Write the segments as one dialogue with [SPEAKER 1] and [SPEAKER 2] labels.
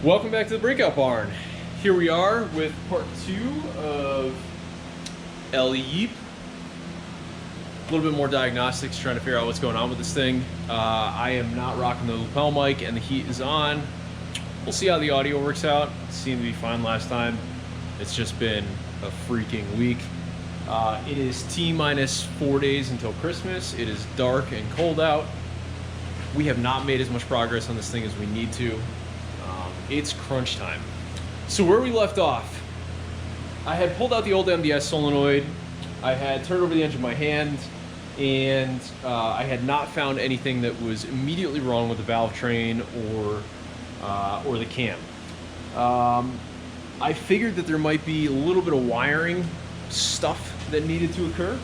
[SPEAKER 1] Welcome back to the Breakout Barn. Here we are with part 2 of Jeepin. A little bit more diagnostics, trying to figure out what's going on with this thing. I am not rocking the lapel mic and the heat is on. We'll see how the audio works out. It seemed to be fine last time. It's just been a freaking week. It is T-minus 4 days until Christmas. It is dark and cold out. We have not made as much progress on this thing as we need to. It's crunch time. So where we left off, I had pulled out the old MDS solenoid, I had turned over the engine by hand, and I had not found anything that was immediately wrong with the valve train or the cam. I figured that there might be a little bit of wiring stuff that needed to occur.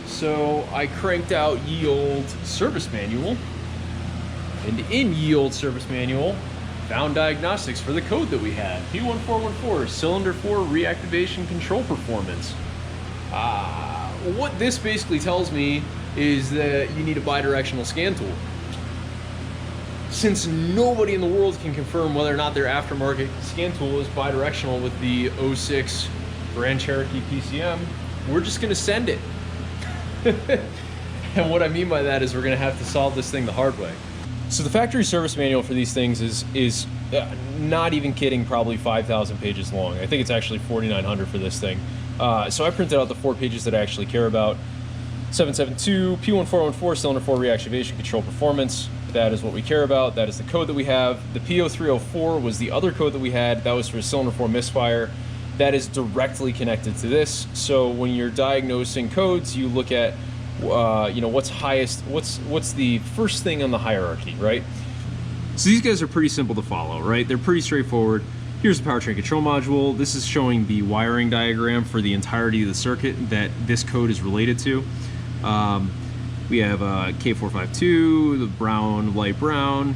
[SPEAKER 1] So I cranked out ye old service manual, and in ye old service manual, found diagnostics for the code that we had. P1414, cylinder 4 reactivation control performance. What this basically tells me is that you need a bidirectional scan tool. Since nobody in the world can confirm whether or not their aftermarket scan tool is bidirectional with the 06 Grand Cherokee PCM, we're just gonna send it. And what I mean by that is we're gonna have to solve this thing the hard way. So the factory service manual for these things is not even kidding, probably 5,000 pages long. I think it's actually 4,900 for this thing. So I printed out the 4 pages that I actually care about. 772, P1414, cylinder 4 reactivation control performance. That is what we care about. That is the code that we have. The P0304 was the other code that we had. That was for cylinder 4 misfire. That is directly connected to this. So when you're diagnosing codes, you look at what's highest, what's the first thing on the hierarchy, right? So these guys are pretty simple to follow, right? They're pretty straightforward. Here's the powertrain control module. This is showing the wiring diagram for the entirety of the circuit that this code is related to. We have K452, the brown, light brown,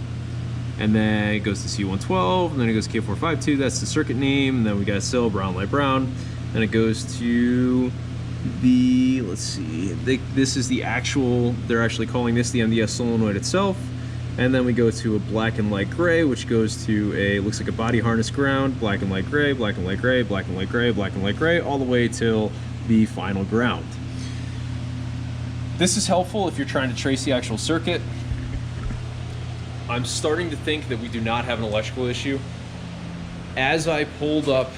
[SPEAKER 1] and then it goes to C112, and then it goes to K452, that's the circuit name, and then we got still brown, light brown, and it goes to the, let's see, this is the actual, they're actually calling this the MDS solenoid itself, and then we go to a black and light gray, which goes to a, looks like a body harness ground, black and light gray, black and light gray, black and light gray, black and light gray, all the way till the final ground. This is helpful if you're trying to trace the actual circuit. I'm starting to think that we do not have an electrical issue. As I pulled up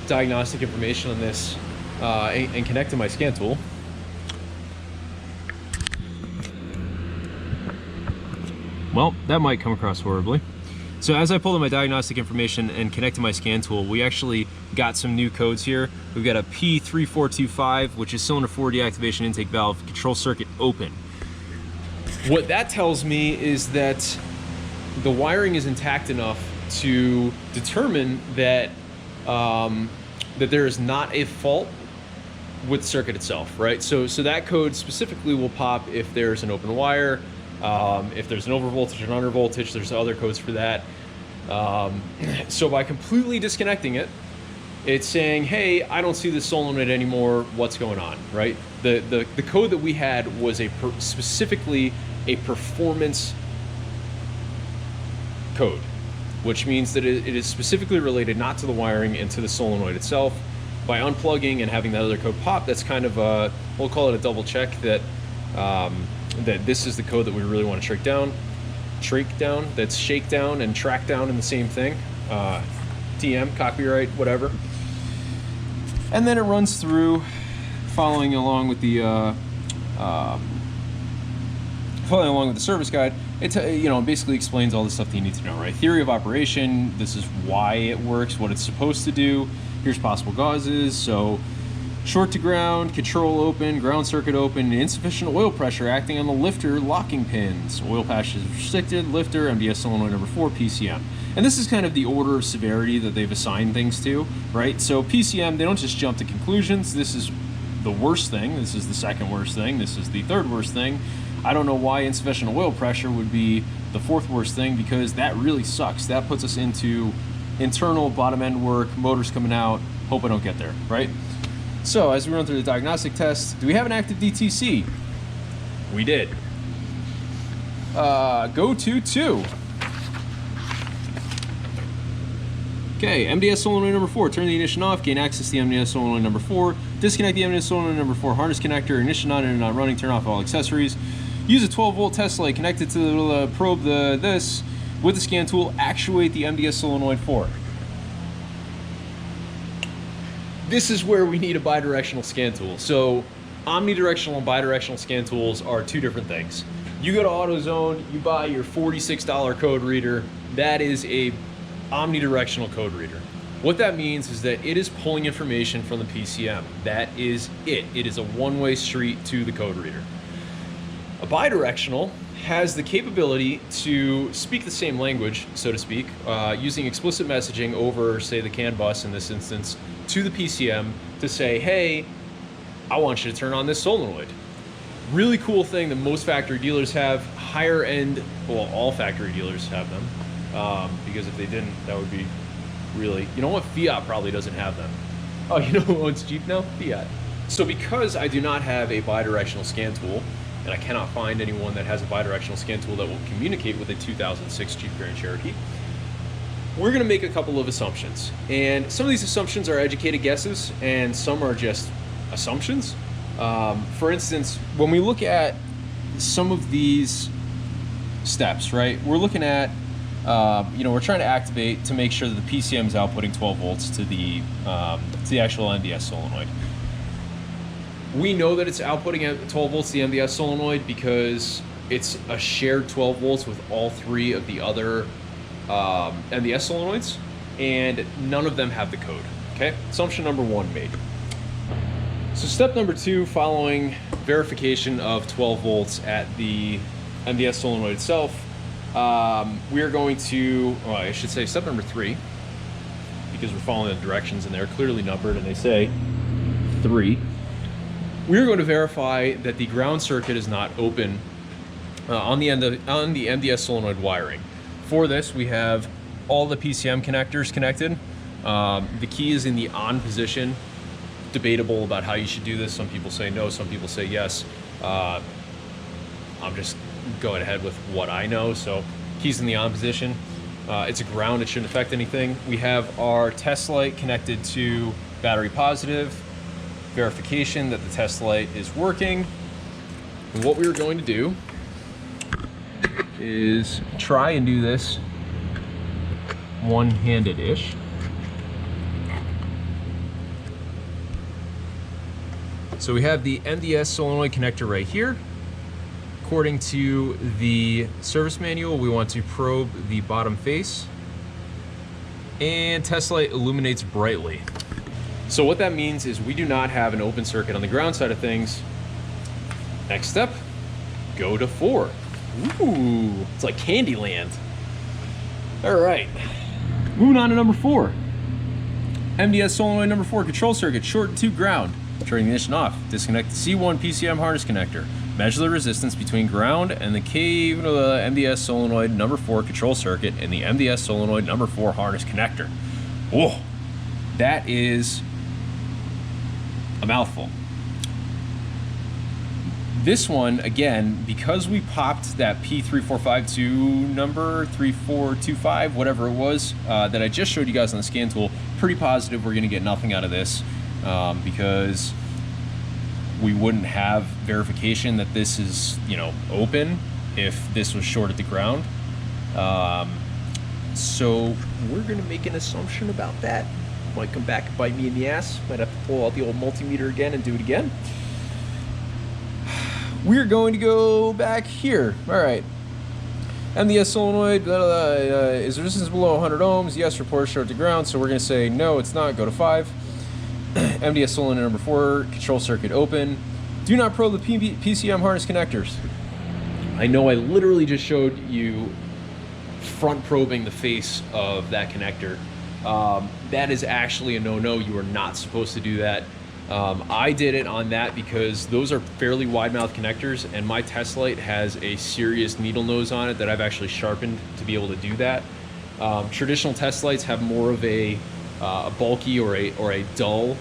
[SPEAKER 1] diagnostic information on this and connected my scan tool, well, that might come across horribly. So as I pulled up my diagnostic information and connected my scan tool, we actually got some new codes here. We've got a P1414, which is cylinder 4 deactivation intake valve control circuit open. What that tells me is that the wiring is intact enough to determine that that there is not a fault with the circuit itself, right? So that code specifically will pop if there's an open wire, if there's an overvoltage and undervoltage. There's other codes for that. So by completely disconnecting it, it's saying, hey, I don't see this solenoid anymore, what's going on, right? The code that we had was specifically a performance code, which means that it is specifically related not to the wiring and to the solenoid itself. By unplugging and having that other code pop, that's kind of a, we'll call it a double check that that this is the code that we really want to track down. That's shakedown and track down in the same thing. TM, copyright, whatever. And then it runs through, following along with the service guide. It basically explains all the stuff that you need to know, right? Theory of operation. This is why it works, what it's supposed to do. Here's possible causes. So short to ground, control open, ground circuit open, insufficient oil pressure acting on the lifter locking pins. Oil patch is restricted, lifter, MDS solenoid number 4, PCM. And this is kind of the order of severity that they've assigned things to, right? So PCM, they don't just jump to conclusions. This is the worst thing. This is the second worst thing. This is the third worst thing. I don't know why insufficient oil pressure would be the fourth worst thing, because that really sucks. That puts us into internal bottom end work, motors coming out. Hope I don't get there, right? So as we run through the diagnostic test, do we have an active DTC? We did. Go to 2. Okay, MDS solenoid number 4, turn the ignition off, gain access to the MDS solenoid number 4, disconnect the MDS solenoid number 4 harness connector, ignition on and not running, turn off all accessories. Use a 12-volt test light connected to the probe this with the scan tool, actuate the MDS solenoid 4. This is where we need a bidirectional scan tool. So omnidirectional and bidirectional scan tools are two different things. You go to AutoZone, you buy your $46 code reader, that is a omnidirectional code reader. What that means is that it is pulling information from the PCM. That is it. It is a one-way street to the code reader. A bidirectional has the capability to speak the same language, so to speak, using explicit messaging over, say, the CAN bus in this instance, to the PCM to say, hey, I want you to turn on this solenoid. Really cool thing that most factory dealers have. Higher end, well, all factory dealers have them. Because if they didn't, that would be really, you know what, Fiat probably doesn't have them. Oh, you know who owns Jeep now? Fiat. So because I do not have a bidirectional scan tool, and I cannot find anyone that has a bidirectional scan tool that will communicate with a 2006 Jeep Grand Cherokee, we're gonna make a couple of assumptions. And some of these assumptions are educated guesses, and some are just assumptions. For instance, when we look at some of these steps, right, we're looking at we're trying to activate to make sure that the PCM is outputting 12 volts to the actual MDS solenoid. We know that it's outputting at 12 volts to the MDS solenoid because it's a shared 12 volts with all three of the other MDS solenoids, and none of them have the code. Okay, assumption number 1 made. So step number 2, following verification of 12 volts at the MDS solenoid itself, we are going to, well, I should say step number 3, because we're following the directions and they're clearly numbered and they say 3. We're going to verify that the ground circuit is not open on the MDS solenoid wiring. For this, we have all the PCM connectors connected. The key is in the on position. Debatable about how you should do this. Some people say no, some people say yes. I'm just going ahead with what I know. So keys in the on position. It's a ground, it shouldn't affect anything. We have our test light connected to battery positive. Verification that the test light is working. And what we're going to do is try and do this one-handed-ish. So we have the MDS solenoid connector right here. According to the service manual, we want to probe the bottom face, and test light illuminates brightly. So what that means is we do not have an open circuit on the ground side of things. Next step, go to 4. Ooh, it's like Candyland. All right, moving on to number 4. MDS solenoid number 4 control circuit, short to ground. Turning the ignition off, disconnect the C1 PCM harness connector. Measure the resistance between ground and the MDS solenoid number 4 control circuit and the MDS solenoid number 4 harness connector. Whoa, that is a mouthful. This one, again, because we popped that P1414 number, 3425, whatever it was, that I just showed you guys on the scan tool, pretty positive we're gonna get nothing out of this, because we wouldn't have verification that this is, open if this was short at the ground. So we're gonna make an assumption about that. Might come back and bite me in the ass. Might have to pull out the old multimeter again and do it again. We're going to go back here. All right. MDS solenoid, is the resistance below 100 ohms? Yes, report short to ground. So we're going to say no, it's not. Go to 5. MDS solenoid number 4, control circuit open. Do not probe the PCM harness connectors. I know I literally just showed you front probing the face of that connector. That is actually a no-no. You are not supposed to do that. I did it on that because those are fairly wide mouth connectors, and my test light has a serious needle nose on it that I've actually sharpened to be able to do that. Traditional test lights have more of a bulky or a dull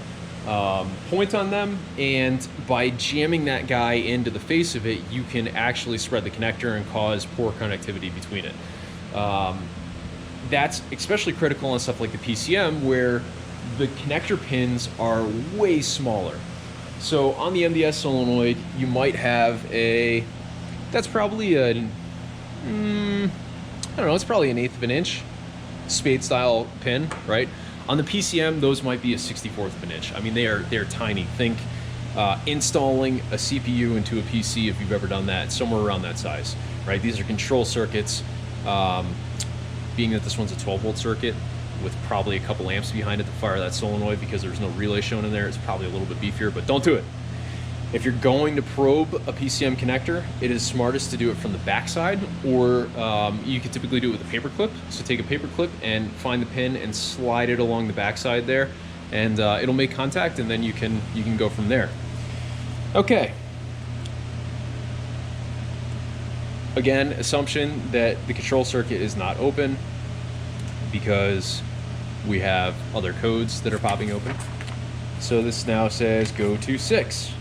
[SPEAKER 1] point on them, and by jamming that guy into the face of it, you can actually spread the connector and cause poor connectivity between it. that's especially critical on stuff like the PCM, where the connector pins are way smaller. So on the MDS solenoid, you might have that's probably I don't know, it's probably 1/8 of an inch spade style pin, right? On the PCM, those might be a 64th of an inch. I mean, they're tiny. Think installing a CPU into a PC, if you've ever done that, somewhere around that size, right? These are control circuits. Being that this one's a 12-volt circuit with probably a couple amps behind it to fire that solenoid, because there's no relay shown in there, it's probably a little bit beefier, but don't do it. If you're going to probe a PCM connector, it is smartest to do it from the backside, or you can typically do it with a paper clip. So take a paper clip and find the pin and slide it along the backside there, and it'll make contact, and then you can go from there. Okay. Again, assumption that the control circuit is not open, because we have other codes that are popping open. So this now says go to 6.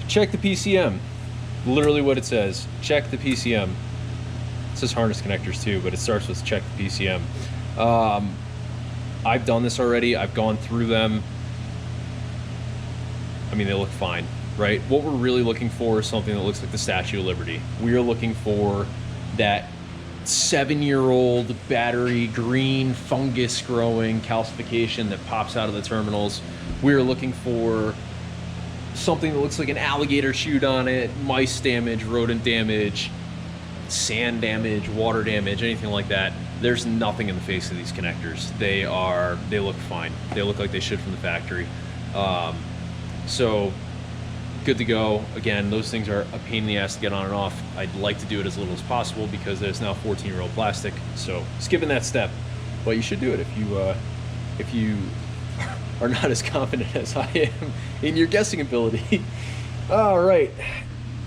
[SPEAKER 1] Check the PCM. Literally what it says. Check the PCM. It says harness connectors too, but it starts with check the PCM. I've done this already. I've gone through them. I mean, they look fine, right? What we're really looking for is something that looks like the Statue of Liberty. We are looking for that 7-year-old battery green fungus growing calcification that pops out of the terminals. We are looking for something that looks like an alligator chewed on it, mice damage, rodent damage, sand damage, water damage, anything like that. There's nothing in the face of these connectors. They look fine. They look like they should from the factory. So good to go. Again, those things are a pain in the ass to get on and off. I'd like to do it as little as possible because there's now 14-year-old plastic. So skipping that step, but you should do it if you are not as confident as I am in your guessing ability. All right,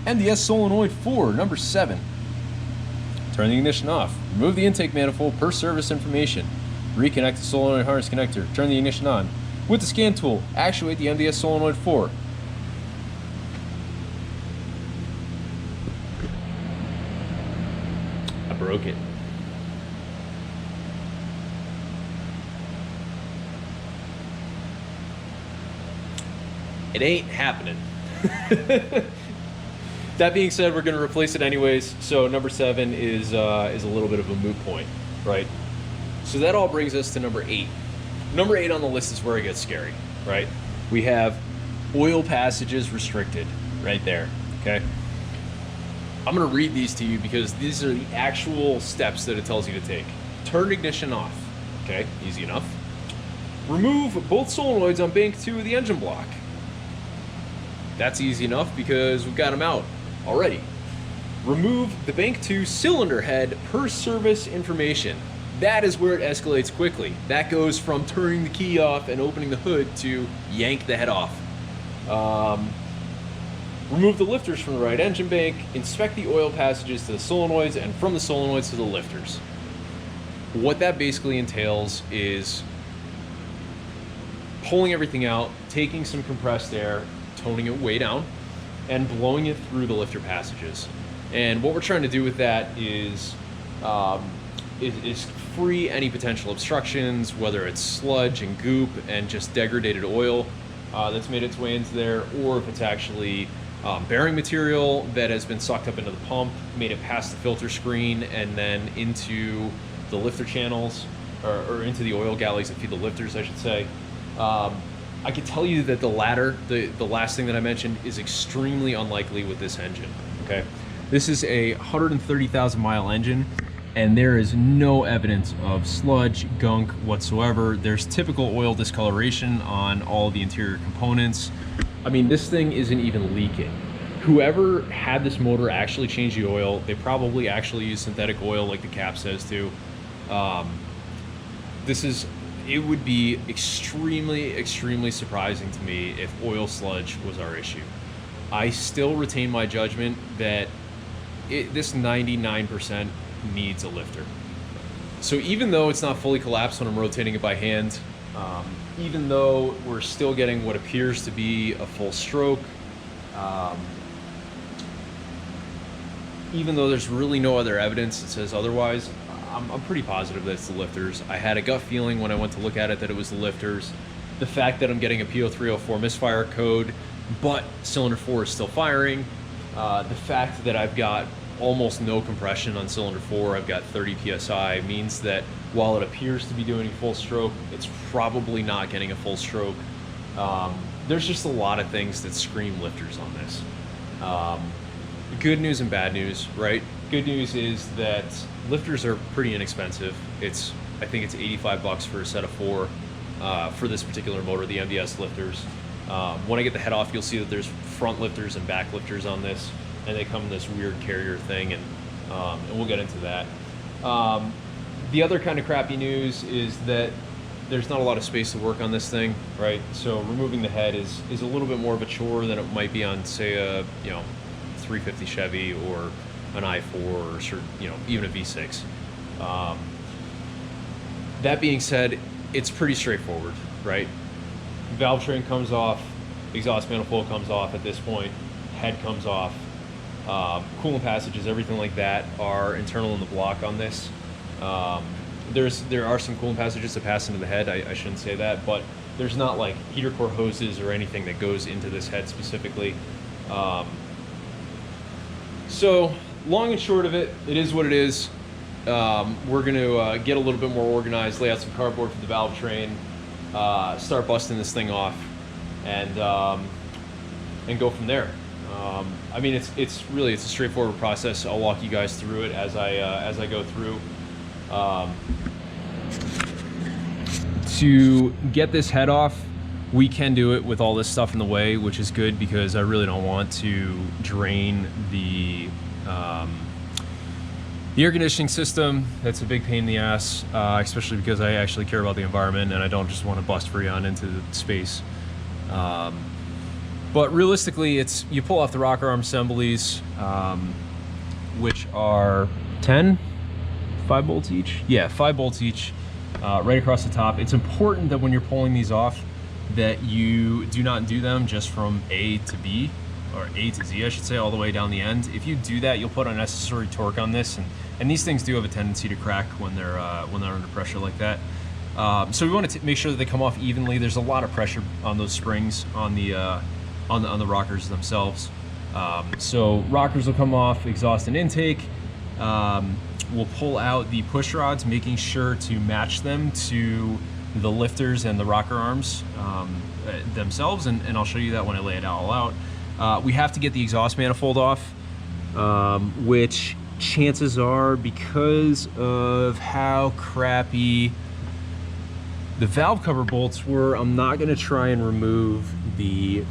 [SPEAKER 1] MDS solenoid 4, number 7. Turn the ignition off. Remove the intake manifold per service information. Reconnect the solenoid harness connector. Turn the ignition on. With the scan tool, actuate the MDS solenoid 4. I broke it. It ain't happening. That being said, we're going to replace it anyways, so number 7 is a little bit of a moot point, right? So that all brings us to number 8. Number 8 on the list is where it gets scary, right? We have oil passages restricted right there, okay? I'm going to read these to you because these are the actual steps that it tells you to take. Turn ignition off, okay? Easy enough. Remove both solenoids on bank 2 of the engine block. That's easy enough because we've got them out already. Remove the bank 2 cylinder head per service information. That is where it escalates quickly. That goes from turning the key off and opening the hood to yank the head off. Remove the lifters from the right engine bank. Inspect the oil passages to the solenoids and from the solenoids to the lifters. What that basically entails is pulling everything out, taking some compressed air, toning it way down, and blowing it through the lifter passages. And what we're trying to do with that is free any potential obstructions, whether it's sludge and goop and just degraded oil that's made its way into there, or if it's actually bearing material that has been sucked up into the pump, made it past the filter screen, and then into the lifter channels, or into the oil galleys that feed the lifters, I should say. I can tell you that the latter, the last thing that I mentioned, is extremely unlikely with this engine, okay? This is a 130,000 mile engine, and there is no evidence of sludge, gunk whatsoever. There's typical oil discoloration on all the interior components. I mean, this thing isn't even leaking. Whoever had this motor actually changed the oil. They probably actually used synthetic oil like the cap says to. It would be extremely, extremely surprising to me if oil sludge was our issue. I still retain my judgment that this 99% needs a lifter. So even though it's not fully collapsed when I'm rotating it by hand, even though we're still getting what appears to be a full stroke, even though there's really no other evidence that says otherwise, I'm pretty positive that it's the lifters. I had a gut feeling when I went to look at it that it was the lifters. The fact that I'm getting a P0304 misfire code, but cylinder 4 is still firing. The fact that I've got almost no compression on cylinder 4, I've got 30 PSI, means that while it appears to be doing a full stroke, it's probably not getting a full stroke. There's just a lot of things that scream lifters on this. Good news and bad news, right? Good news is that lifters are pretty inexpensive. I think it's 85 bucks for a set of 4 for this particular motor, the MDS lifters. When I get the head off, you'll see that there's front lifters and back lifters on this, and they come in this weird carrier thing, and we'll get into that. The other kind of crappy news is that there's not a lot of space to work on this thing, right? So removing the head is a little bit more of a chore than it might be on, say, a 350 Chevy or an i4 or even a V6. That being said, it's pretty straightforward, right? Valve train comes off, exhaust manifold comes off at this point, head comes off, coolant passages, everything like that are internal in the block on this. There are some coolant passages that pass into the head, I shouldn't say that, but there's not like heater core hoses or anything that goes into this head specifically. So long and short of it, it is what it is. We're going to get a little bit more organized, lay out some cardboard for the valve train, start busting this thing off, and go from there. I mean, it's a straightforward process. I'll walk you guys through it as I go through. To get this head off, we can do it with all this stuff in the way, which is good because I really don't want to drain the air conditioning system. That's a big pain in the ass, especially because I actually care about the environment and I don't just want to bust Freon into the space. But realistically, you pull off the rocker arm assemblies, which are 5 bolts each? Yeah, 5 bolts each, right across the top. It's important that when you're pulling these off that you do not do them just from A to B, or A to Z, I should say, all the way down the end. If you do that, you'll put unnecessary torque on this, and these things do have a tendency to crack when they're under pressure like that. So we want to make sure that they come off evenly. There's a lot of pressure on those springs on the rockers themselves. So rockers will come off, exhaust and intake. We'll pull out the push rods, making sure to match them to the lifters and the rocker arms themselves, and I'll show you that when I lay it all out. We have to get the exhaust manifold off, which chances are, because of how crappy the valve cover bolts were, I'm not going to try and remove the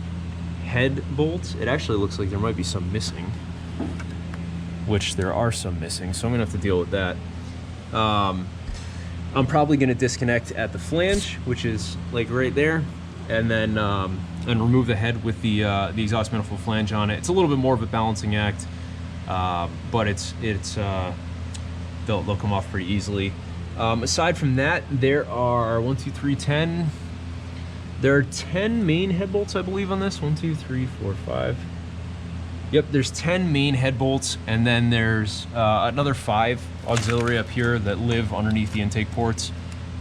[SPEAKER 1] head bolts. It actually looks like there might be some missing, which there are some missing, so I'm gonna have to deal with that. I'm probably gonna disconnect at the flange, which is like right there, and then and remove the head with the exhaust manifold flange on it. It's a little bit more of a balancing act, but they'll come off pretty easily. Aside from that, there are 1, 2, 3, 10. There are 10 main head bolts, I believe, on this. 1, 2, 3, 4, 5. Yep, there's 10 main head bolts, and then there's another 5 auxiliary up here that live underneath the intake ports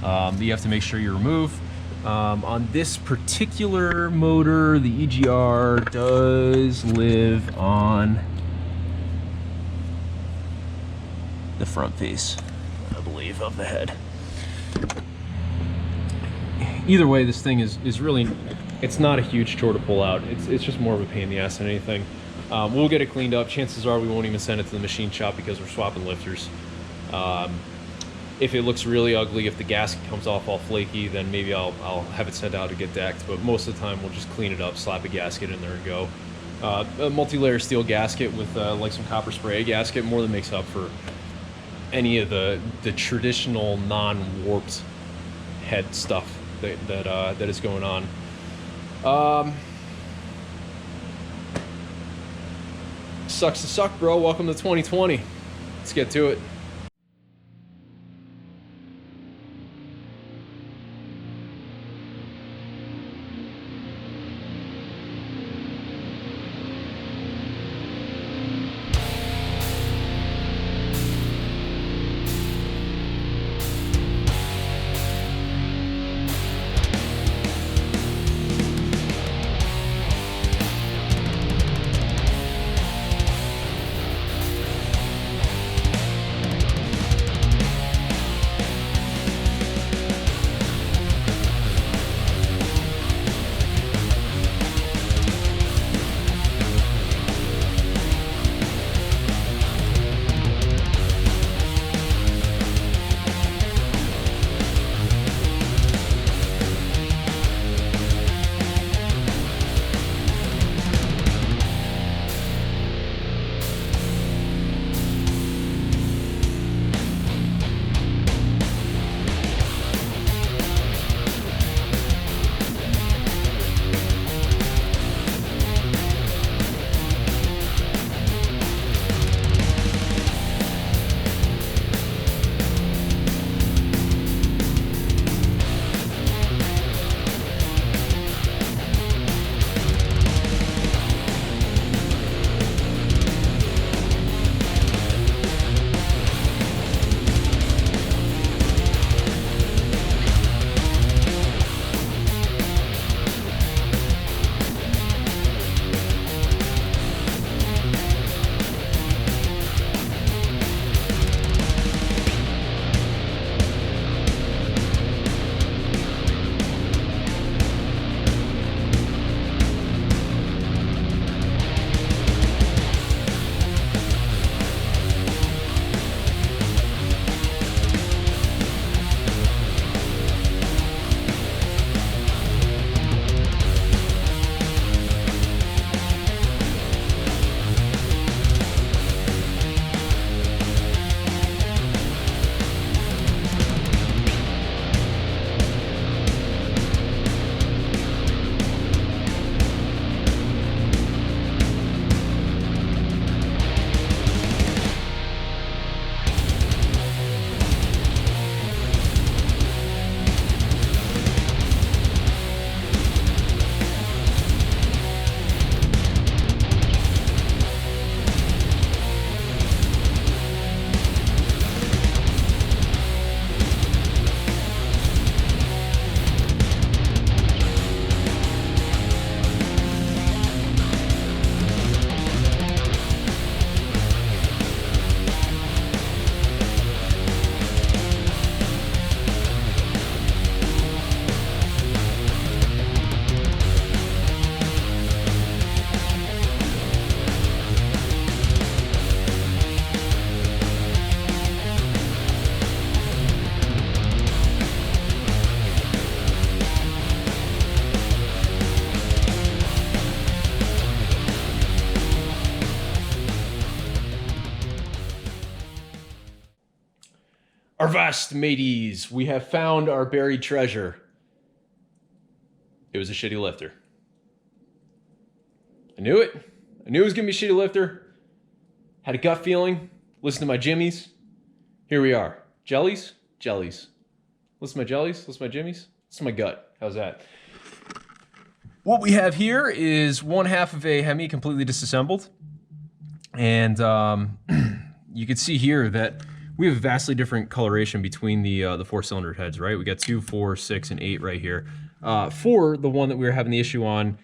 [SPEAKER 1] that you have to make sure you remove. On this particular motor, the EGR does live on the front face, I believe, of the head. Either way, this thing is really, it's not a huge chore to pull out. It's just more of a pain in the ass than anything. We'll get it cleaned up. Chances are we won't even send it to the machine shop because we're swapping lifters. If it looks really ugly, if the gasket comes off all flaky, then maybe I'll have it sent out to get decked. But most of the time, we'll just clean it up, slap a gasket in there, and go. A multi-layer steel gasket with like some copper spray gasket more than makes up for any of the traditional non-warped head stuff that is going on. Sucks to suck, bro. Welcome to 2020. Let's get to it. Avast, mateys! We have found our buried treasure. It was a shitty lifter. I knew it. I knew it was going to be a shitty lifter. Had a gut feeling. Listen to my jimmies. Here we are. Jellies? Jellies. Listen to my jellies. Listen to my jimmies. Listen to my gut. How's that? What we have here is one half of a Hemi completely disassembled. And you can see here that we have vastly different coloration between the four-cylinder heads, right? We got 2, 4, 6, and 8 right here. 4, the one that we were having the issue on,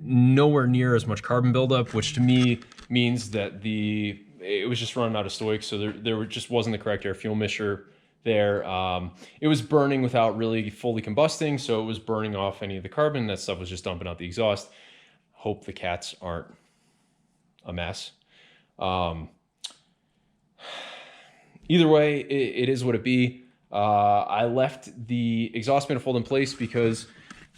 [SPEAKER 1] nowhere near as much carbon buildup, which to me means that it was just running out of stoics, so there just wasn't the correct air fuel mixture there. It was burning without really fully combusting, so it was burning off any of the carbon. That stuff was just dumping out the exhaust. Hope the cats aren't a mess. Either way, it is what it be. I left the exhaust manifold in place because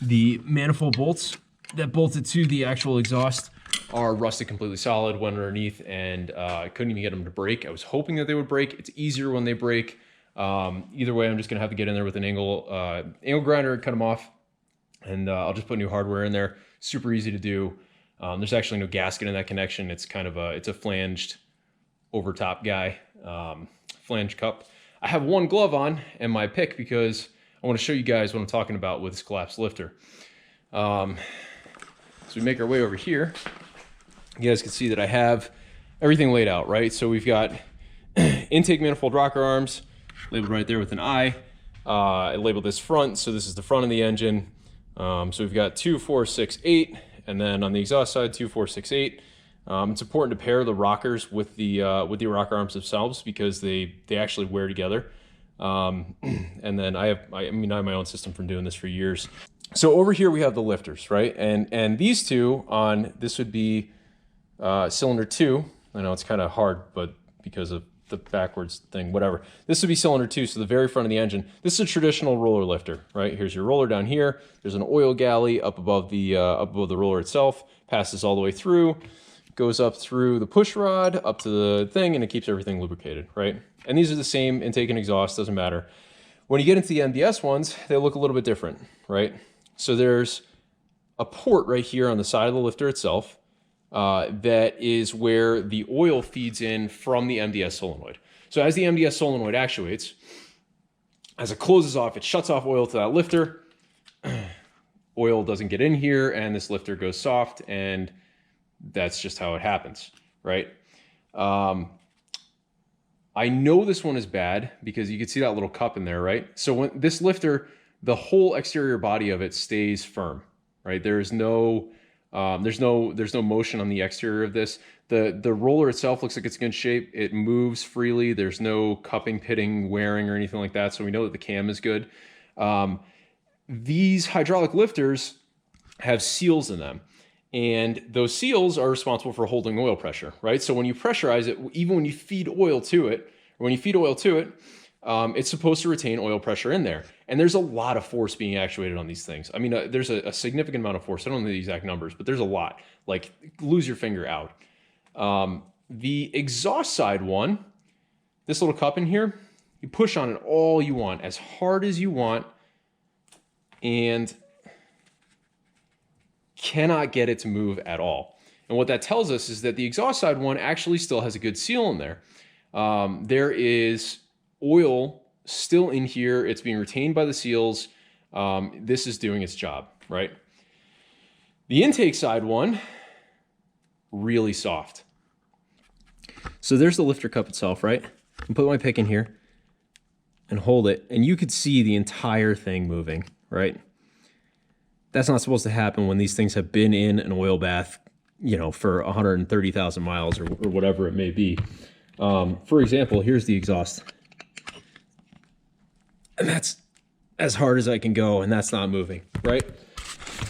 [SPEAKER 1] the manifold bolts that bolted to the actual exhaust are rusted completely solid, went underneath, and I couldn't even get them to break. I was hoping that they would break. It's easier when they break. Either way, I'm just gonna have to get in there with an angle grinder and cut them off, and I'll just put new hardware in there. Super easy to do. There's actually no gasket in that connection. It's kind of it's a flanged over top guy, flange cup. I have one glove on and my pick because I want to show you guys what I'm talking about with this collapsed lifter. So we make our way over here. You guys can see that I have everything laid out, right? So we've got intake manifold rocker arms labeled right there with an I. I labeled this front, so this is the front of the engine. So we've got 2, 4, 6, 8, and then on the exhaust side, 2, 4, 6, 8. It's important to pair the rockers with the rocker arms themselves because they actually wear together. And then I have my own system from doing this for years. So over here we have the lifters, right? And these two on this would be cylinder 2. I know it's kind of hard, but because of the backwards thing, whatever. This would be cylinder 2, so the very front of the engine. This is a traditional roller lifter, right? Here's your roller down here. There's an oil galley up above the roller itself. Passes all the way through. Goes up through the push rod, up to the thing, and it keeps everything lubricated, right? And these are the same intake and exhaust, doesn't matter. When you get into the MDS ones, they look a little bit different, right? So there's a port right here on the side of the lifter itself that is where the oil feeds in from the MDS solenoid. So as the MDS solenoid actuates, as it closes off, it shuts off oil to that lifter. Oil doesn't get in here, and this lifter goes soft, and that's just how it happens, right? I know this one is bad because you can see that little cup in there, right? So when this lifter, the whole exterior body of it stays firm, right? There's no motion on the exterior of this. The roller itself looks like it's in good shape. It moves freely. There's no cupping, pitting, wearing, or anything like that. So we know that the cam is good. These hydraulic lifters have seals in them. And those seals are responsible for holding oil pressure, right? So when you pressurize it, even when you feed oil to it, it's supposed to retain oil pressure in there. And there's a lot of force being actuated on these things. I mean, there's a significant amount of force. I don't know the exact numbers, but there's a lot. Like, lose your finger out. The exhaust side one, this little cup in here, you push on it all you want, as hard as you want, and cannot get it to move at all. And what that tells us is that the exhaust side one actually still has a good seal in there. There is oil still in here. It's being retained by the seals. This is doing its job, right? The intake side one, really soft. So there's the lifter cup itself, right? I put my pick in here and hold it, and you could see the entire thing moving, right? That's not supposed to happen when these things have been in an oil bath, you know, for 130,000 miles or whatever it may be. For example, here's the exhaust. And that's as hard as I can go, and that's not moving, right?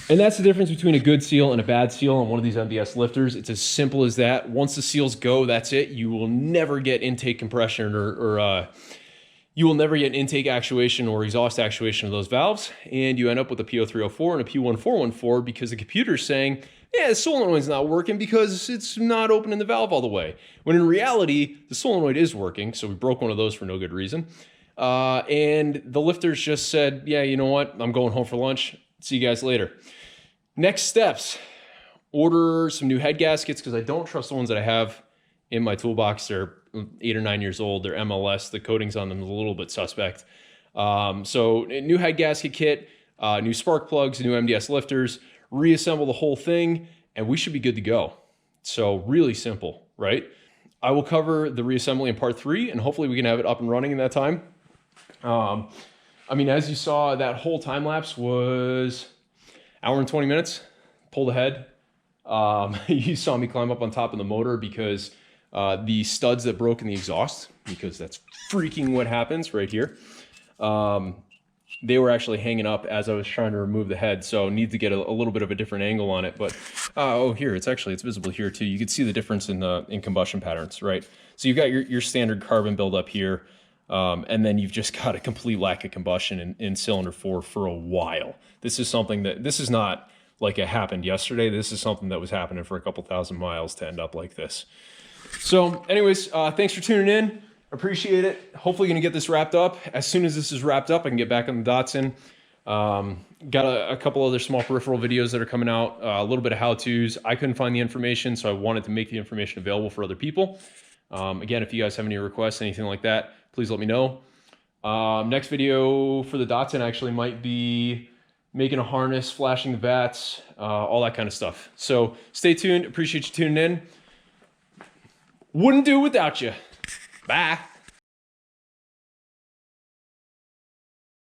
[SPEAKER 1] And that's the difference between a good seal and a bad seal on one of these MDS lifters. It's as simple as that. Once the seals go, that's it. You will never get intake compression or you will never get intake actuation or exhaust actuation of those valves, and you end up with a P0304 and a P1414 because the computer's saying, yeah, the solenoid's not working because it's not opening the valve all the way. When in reality, the solenoid is working, so we broke one of those for no good reason. And the lifters just said, yeah, you know what? I'm going home for lunch. See you guys later. Next steps, order some new head gaskets because I don't trust the ones that I have in my toolbox. They're 8 or 9 years old. They're MLS. The coatings on them is a little bit suspect. So new head gasket kit, new spark plugs, new MDS lifters, reassemble the whole thing, and we should be good to go. So really simple, right? I will cover the reassembly in part 3, and hopefully we can have it up and running in that time. I mean, as you saw, that whole time lapse was hour and 20 minutes, pulled ahead. You saw me climb up on top of the motor because the studs that broke in the exhaust, because that's freaking what happens right here. They were actually hanging up as I was trying to remove the head, so need to get a little bit of a different angle on it. But oh, here it's visible here too. You can see the difference in combustion patterns, right? So you've got your standard carbon buildup here, and then you've just got a complete lack of combustion in cylinder 4 for a while. This is something this is not like it happened yesterday. This is something that was happening for a couple thousand miles to end up like this. So anyways, thanks for tuning in. Appreciate it. Hopefully gonna get this wrapped up. As soon as this is wrapped up, I can get back on the Datsun. Got a couple other small peripheral videos that are coming out, a little bit of how-tos. I couldn't find the information, so I wanted to make the information available for other people. Again, if you guys have any requests, anything like that, please let me know. Next video for the Datsun actually might be making a harness, flashing the vats, all that kind of stuff. So stay tuned. Appreciate you tuning in. Wouldn't do without you. Bye.